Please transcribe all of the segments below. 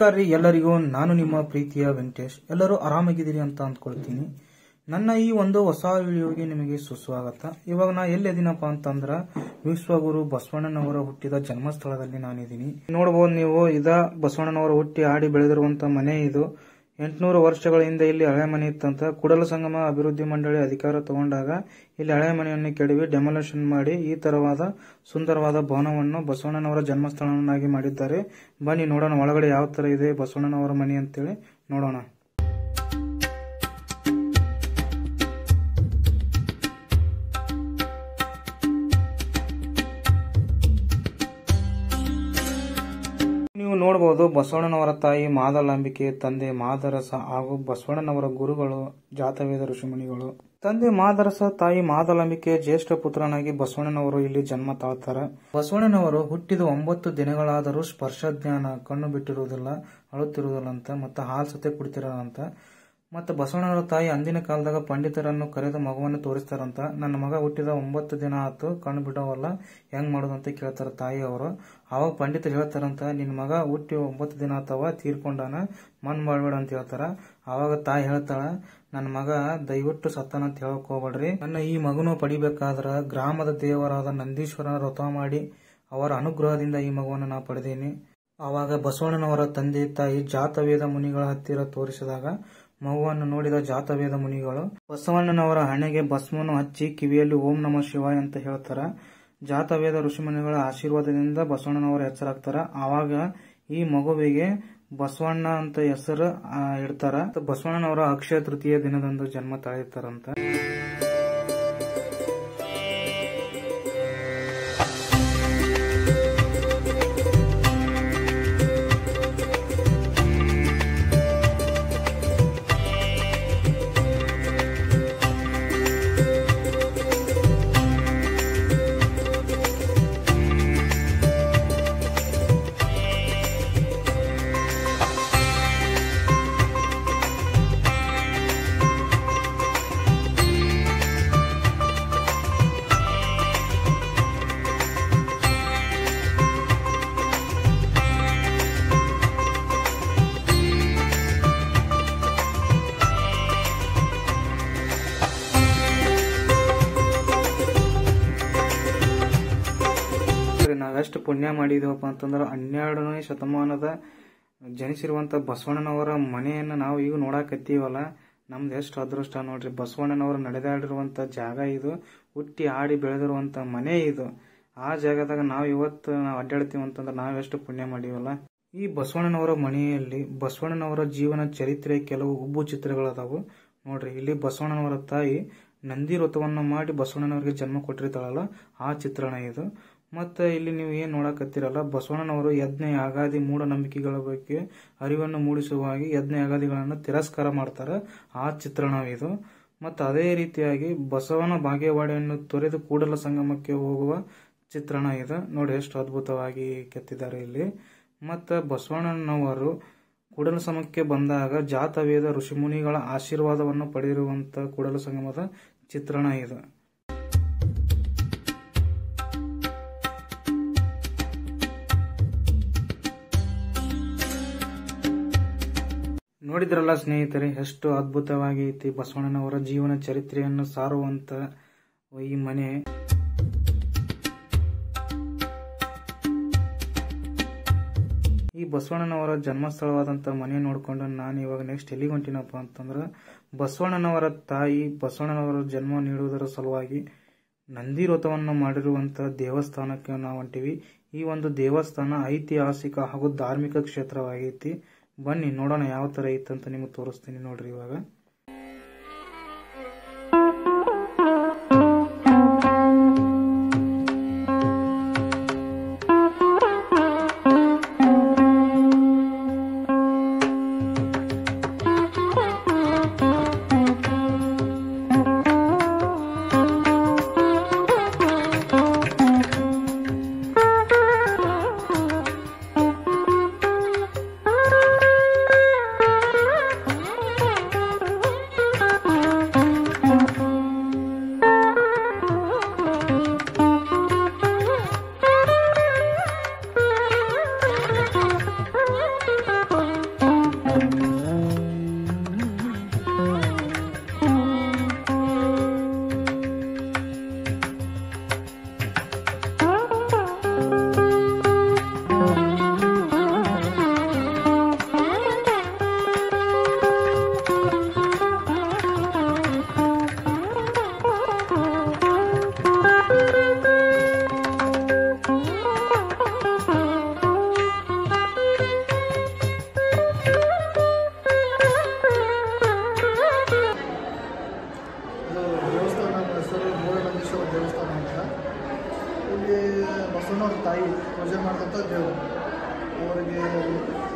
ನಮಸ್ಕಾರ ರೀ ಎಲ್ಲರಿಗೂ. ನಾನು ನಿಮ್ಮ ಪ್ರೀತಿಯ ವೆಂಕಟೇಶ್. ಎಲ್ಲರೂ ಆರಾಮಾಗಿದ್ದೀರಿ ಅಂತ ಅಂದ್ಕೊಳ್ತೀನಿ. ನನ್ನ ಈ ಒಂದು ಹೊಸ ವಿಡಿಯೋಗೆ ನಿಮಗೆ ಸುಸ್ವಾಗತ. ಇವಾಗ ನಾ ಎಲ್ಲಿದ್ದೀನಪ್ಪ ಅಂತಂದ್ರ ವಿಶ್ವಗುರು ಬಸವಣ್ಣನವರ ಹುಟ್ಟಿದ ಜನ್ಮಸ್ಥಳದಲ್ಲಿ ನಾನಿದ್ದೀನಿ. ನೋಡಬಹುದು ನೀವು, ಇದ ಬಸವಣ್ಣನವರ ಹುಟ್ಟಿ ಆಡಿ ಬೆಳೆದಿರುವಂತ ಮನೆ. ಇದು 800 ವರ್ಷಗಳ ಹಿಂದೆ ಇಲ್ಲಿ ಹಳೆ ಮನೆ ಇತ್ತಂತ. ಕೂಡಲ ಸಂಗಮ ಅಭಿವೃದ್ಧಿ ಮಂಡಳಿ ಅಧಿಕಾರ ತಗೊಂಡಾಗ ಇಲ್ಲಿ ಹಳೆ ಮನೆಯನ್ನು ಕೆಡವಿ ಡೆಮೊಲೇಷನ್ ಮಾಡಿ ಈ ತರವಾದ ಸುಂದರವಾದ ಭವನವನ್ನು ಬಸವಣ್ಣನವರ ಜನ್ಮಸ್ಥಳವನ್ನಾಗಿ ಮಾಡಿದ್ದಾರೆ. ಬನ್ನಿ ನೋಡೋಣ ಒಳಗಡೆ ಯಾವ ತರ ಇದೆ ಬಸವಣ್ಣನವರ ಮನೆ ಅಂತೇಳಿ ನೋಡೋಣ. ನೀವು ನೋಡಬಹುದು ಬಸವಣ್ಣನವರ ತಾಯಿ ಮಾದಲಾಂಬಿಕೆ, ತಂದೆ ಮಾದರಸ ಹಾಗೂ ಬಸವಣ್ಣನವರ ಗುರುಗಳು ಜಾತವೇದ ಋಷಿಮುನಿಗಳು. ತಂದೆ ಮಾದರಸ, ತಾಯಿ ಮಾದಲಾಂಬಿಕೆ ಜ್ಯೇಷ್ಠ ಪುತ್ರನಾಗಿ ಬಸವಣ್ಣನವರು ಇಲ್ಲಿ ಜನ್ಮ ತಾಳ್ತಾರೆ. ಬಸವಣ್ಣನವರು ಹುಟ್ಟಿದ 9 ದಿನಗಳಾದರೂ ಸ್ಪರ್ಶ ಜ್ಞಾನ, ಕಣ್ಣು ಬಿಟ್ಟಿರುವುದಿಲ್ಲ, ಅಳುತ್ತಿರುವುದಿಲ್ಲ ಅಂತ, ಮತ್ತೆ ಹಾಲು ಸತೆ ಕುಡಿತಿರೋದಂತ. ಮತ್ತೆ ಬಸವಣ್ಣನವರ ತಾಯಿ ಅಂದಿನ ಕಾಲದಾಗ ಪಂಡಿತರನ್ನು ಕರೆದು ಮಗುವನ್ನು ತೋರಿಸ್ತಾರಂತ. ನನ್ನ ಮಗ ಹುಟ್ಟಿದ 9 ದಿನ ಆತು, ಕಣ್ಣು ಬಿಡೋವಲ್ಲ, ಹೆಂಗ್ ಮಾಡೋದಂತ ಕೇಳ್ತಾರ ತಾಯಿ ಅವರು. ಅವಾಗ ಪಂಡಿತರು ಹೇಳ್ತಾರಂತ, ನಿನ್ ಮಗ ಹುಟ್ಟಿ 9 ದಿನ ಆತವ, ತೀರ್ಕೊಂಡಾನ, ಮನ್ ಮಾಡ್ಬೇಡ ಅಂತ ಹೇಳ್ತಾರ. ಅವಾಗ ತಾಯಿ ಹೇಳ್ತಾಳ, ನನ್ನ ಮಗ ದಯವಿಟ್ಟು ಸತ್ತಾನ ಅಂತ ಹೇಳಕ್ ಹೋಗ್ಬೇಡ್ರಿ. ನನ್ನ ಈ ಮಗನು ಪಡಿಬೇಕಾದ್ರ ಗ್ರಾಮದ ದೇವರಾದ ನಂದೀಶ್ವರನ ವ್ರತ ಮಾಡಿ ಅವರ ಅನುಗ್ರಹದಿಂದ ಈ ಮಗುವನ್ನು ನಾ ಪಡೆದೇನಿ. ಅವಾಗ ಬಸವಣ್ಣನವರ ತಂದೆ ತಾಯಿ ಜಾತವೇದ ಮುನಿಗಳ ಹತ್ತಿರ ತೋರಿಸಿದಾಗ ಮಗುವನ್ನು ನೋಡಿದ ಜಾತವೇದ ಮುನಿಗಳು ಬಸವಣ್ಣನವರ ಹಣೆಗೆ ಭಸ್ಮವನ್ನು ಹಚ್ಚಿ ಕಿವಿಯಲ್ಲಿ ಓಂ ನಮಃ ಶಿವಾಯ ಅಂತ ಹೇಳ್ತಾರ. ಜಾತವೇದ ಋಷಿಮುನಿಗಳ ಆಶೀರ್ವಾದದಿಂದ ಬಸವಣ್ಣನವರ ಹೆಸರಾಗ್ತಾರ. ಆವಾಗ ಈ ಮಗುವಿಗೆ ಬಸವಣ್ಣ ಅಂತ ಹೆಸರು ಇಡ್ತಾರ. ಬಸವಣ್ಣನವರ ಅಕ್ಷಯ ತೃತೀಯ ದಿನದಂದು ಜನ್ಮ ತಾಳಿರ್ತಾರಂತ. ನಾವೆಷ್ಟು ಪುಣ್ಯ ಮಾಡಿದೀವಪ್ಪ ಅಂತಂದ್ರೆ 12ನೇ ಶತಮಾನದ ಜನಿಸಿರುವಂತ ಬಸವಣ್ಣನವರ ಮನೆಯನ್ನ ನಾವು ಈಗ ನೋಡಾಕತ್ತೀವಲ್ಲ, ನಮ್ದು ಎಷ್ಟು ಅದೃಷ್ಟ ನೋಡ್ರಿ. ಬಸವಣ್ಣನವರು ನಡೆದಾಡಿರುವಂತ ಜಾಗ ಇದು, ಹುಟ್ಟಿ ಆಡಿ ಬೆಳೆದಿರುವಂತ ಮನೆ ಇದು. ಆ ಜಾಗದಾಗ ನಾವು ಇವತ್ತು ಅಡ್ಡಾಡ್ತೀವಿ ಅಂತಂದ್ರೆ ನಾವೆಷ್ಟು ಪುಣ್ಯ ಮಾಡಿವಲ್ಲ. ಈ ಬಸವಣ್ಣನವರ ಮನೆಯಲ್ಲಿ ಬಸವಣ್ಣನವರ ಜೀವನ ಚರಿತ್ರೆ ಕೆಲವು ಉಬ್ಬು ಚಿತ್ರಗಳದಾವು ನೋಡ್ರಿ. ಇಲ್ಲಿ ಬಸವಣ್ಣನವರ ತಾಯಿ ನಂದಿ ವ್ರತವನ್ನು ಮಾಡಿ ಬಸವಣ್ಣನವರಿಗೆ ಜನ್ಮ ಕೊಟ್ಟಿರ್ತಾಳಲ್ಲ, ಆ ಚಿತ್ರಣ ಇದು. ಮತ್ತೆ ಇಲ್ಲಿ ನೀವು ಏನ್ ನೋಡಕತ್ತೀರಲ್ಲ, ಬಸವಣ್ಣನವರು ಯಜ್ಞ ಯಾಗಾದಿ ಮೂಢನಂಬಿಕೆಗಳ ಬಗ್ಗೆ ಅರಿವನ್ನು ಮೂಡಿಸುವಾಗಿ ಯಜ್ಞ ಯಾಗಾದಿಗಳನ್ನು ತಿರಸ್ಕಾರ ಮಾಡ್ತಾರ, ಆ ಚಿತ್ರಣ ಇದು. ಮತ್ತೆ ಅದೇ ರೀತಿಯಾಗಿ ಬಸವನ ಬಾಗೇವಾಡಿಯನ್ನು ತೊರೆದು ಕೂಡಲ ಸಂಗಮಕ್ಕೆ ಹೋಗುವ ಚಿತ್ರಣ ಇದು ನೋಡಿ, ಎಷ್ಟು ಅದ್ಭುತವಾಗಿ ಕೆತ್ತಿದ್ದಾರೆ ಇಲ್ಲಿ. ಮತ್ತೆ ಬಸವಣ್ಣನವರು ಕೂಡಲ ಸಂಗಮಕ್ಕೆ ಬಂದಾಗ ಜಾತವೇದ ಋಷಿಮುನಿಗಳ ಆಶೀರ್ವಾದವನ್ನು ಪಡೆದಿರುವಂತ ಕೂಡಲ ಸಂಗಮದ ಚಿತ್ರಣ ಇದು. ನೋಡಿದ್ರಲ್ಲ ಸ್ನೇಹಿತರೆ, ಎಷ್ಟು ಅದ್ಭುತವಾಗಿ ಐತಿ ಬಸವಣ್ಣನವರ ಜೀವನ ಚರಿತ್ರೆಯನ್ನು ಸಾರುವಂತ ಈ ಮನೆ. ಈ ಬಸವಣ್ಣನವರ ಜನ್ಮಸ್ಥಳವಾದಂತ ಮನೆ ನೋಡ್ಕೊಂಡು ನಾನು ಇವಾಗ ನೆಕ್ಸ್ಟ್ ಎಲ್ಲಿಗೆ ಹೊಂಟಿನಪ್ಪ ಅಂತಂದ್ರ, ಬಸವಣ್ಣನವರ ತಾಯಿ ಬಸವಣ್ಣನವರ ಜನ್ಮ ನೀಡುವುದರ ಸಲುವಾಗಿ ನಂದಿ ವ್ರತವನ್ನು ಮಾಡಿರುವಂತ ದೇವಸ್ಥಾನಕ್ಕೆ ನಾವು ಹೊಂಟಿವಿ. ಈ ಒಂದು ದೇವಸ್ಥಾನ ಐತಿಹಾಸಿಕ ಹಾಗೂ ಧಾರ್ಮಿಕ ಕ್ಷೇತ್ರವಾಗೈತಿ. ಬನ್ನಿ ನೋಡೋಣ ಯಾವ ತರ ಐತಂತ ನಿಮಗೆ ತೋರಿಸ್ತೀನಿ ನೋಡ್ರಿ ಇವಾಗ. ಇಲ್ಲಿ ಬಸವಣ್ಣವ್ರ ತಾಯಿ ಪೂಜೆ ಮಾಡ್ದಂಥ ದೇವರು. ಅವರಿಗೆ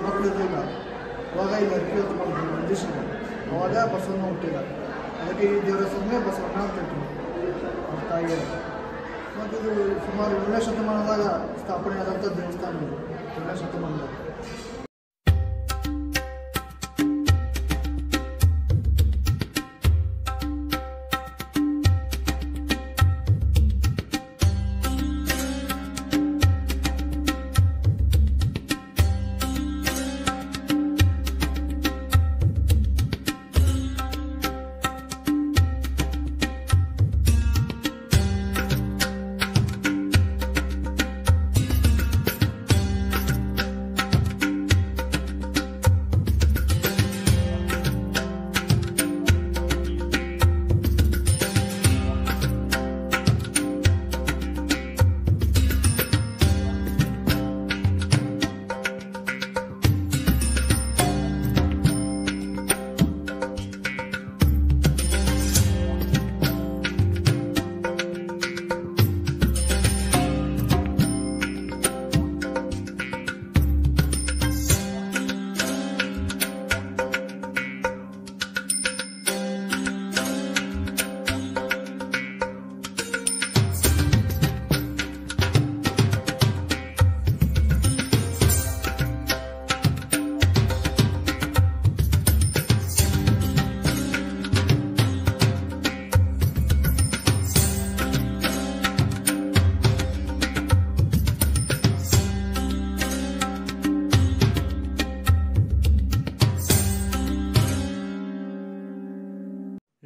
ಮಕ್ಕಳು ಇರಲಿಲ್ಲ. ಅವಾಗ ಇಲ್ಲಿ ಅಕ್ಕಿ ಹೊತ್ಕೊಂಡು ನಂದೀಶ್ವರ, ಅವಾಗ ಬಸವಣ್ಣ ಹುಟ್ಟಿಲ್ಲ. ಅದಕ್ಕೆ ಈ ದೇವರ ಹೆಸರನ್ನೇ ಬಸವಣ್ಣ ಅಂತ ಇಟ್ಟರು ಅವ್ರ ತಾಯಿಯವರು. ಮತ್ತು ಇದು ಸುಮಾರು 7ನೇ ಶತಮಾನದಾಗ ಸ್ಥಾಪನೆ ಆದಂಥ ದೇವಸ್ಥಾನ ಇದು. 7ನೇ ಶತಮಾನದಾಗ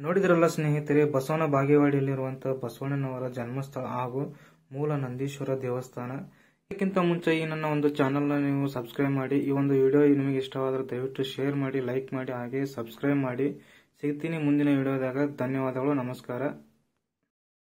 ನೋಡಿದ್ರಲ್ಲ ಸ್ನೇಹಿತರೆ, ಬಸವನ ಬಾಗೇವಾಡಿಯಲ್ಲಿರುವಂತಹ ಬಸವಣ್ಣನವರ ಜನ್ಮಸ್ಥಳ ಹಾಗೂ ಮೂಲ ನಂದೀಶ್ವರ ದೇವಸ್ಥಾನ. ಇದಕ್ಕಿಂತ ಮುಂಚೆ ಈ ನನ್ನ ಒಂದು ಚಾನಲ್ನ ನೀವು ಸಬ್ಸ್ಕ್ರೈಬ್ ಮಾಡಿ. ಈ ಒಂದು ವಿಡಿಯೋ ನಿಮಗೆ ಇಷ್ಟವಾದರೆ ದಯವಿಟ್ಟು ಶೇರ್ ಮಾಡಿ, ಲೈಕ್ ಮಾಡಿ, ಹಾಗೆ ಸಬ್ಸ್ಕ್ರೈಬ್ ಮಾಡಿ. ಸಿಗ್ತೀನಿ ಮುಂದಿನ ವಿಡಿಯೋದಾಗ. ಧನ್ಯವಾದಗಳು, ನಮಸ್ಕಾರ.